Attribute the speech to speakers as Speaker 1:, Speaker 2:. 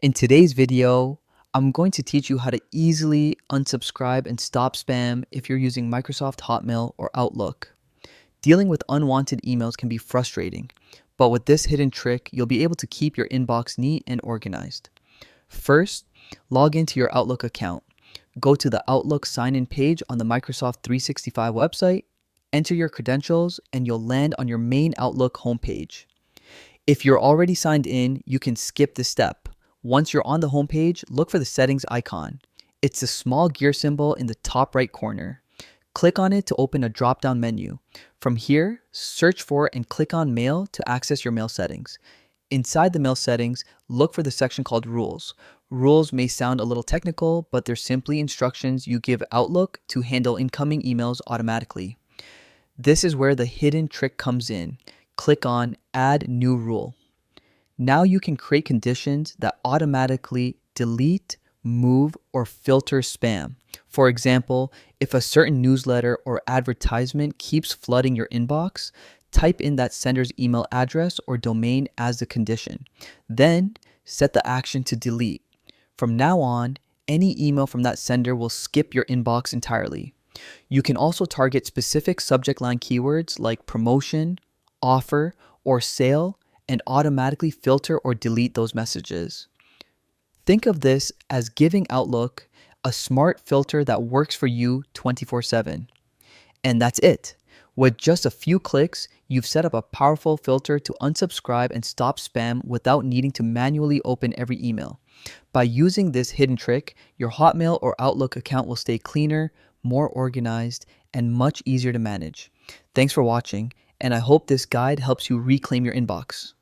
Speaker 1: In today's video, I'm going to teach you how to easily unsubscribe and stop spam if you're using Microsoft Hotmail or Outlook. Dealing with unwanted emails can be frustrating, but with this hidden trick, you'll be able to keep your inbox neat and organized. First, log into your Outlook account. Go to the Outlook sign-in page on the Microsoft 365 website, enter your credentials, and you'll land on your main Outlook homepage. If you're already signed in, you can skip this step. Once you're on the homepage, look for the settings icon. It's the small gear symbol in the top right corner. Click on it to open a drop-down menu. From here, search for and click on Mail to access your mail settings. Inside the mail settings, look for the section called Rules. Rules may sound a little technical, but they're simply instructions you give Outlook to handle incoming emails automatically. This is where the hidden trick comes in. Click on Add New Rule. Now you can create conditions that automatically delete, move, or filter spam. For example, if a certain newsletter or advertisement keeps flooding your inbox, type in that sender's email address or domain as the condition. Then set the action to delete. From now on, any email from that sender will skip your inbox entirely. You can also target specific subject line keywords like promotion, offer, or sale and automatically filter or delete those messages. Think of this as giving Outlook a smart filter that works for you 24/7. And that's it. With just a few clicks, you've set up a powerful filter to unsubscribe and stop spam without needing to manually open every email. By using this hidden trick, your Hotmail or Outlook account will stay cleaner, more organized, and much easier to manage. Thanks for watching, and I hope this guide helps you reclaim your inbox.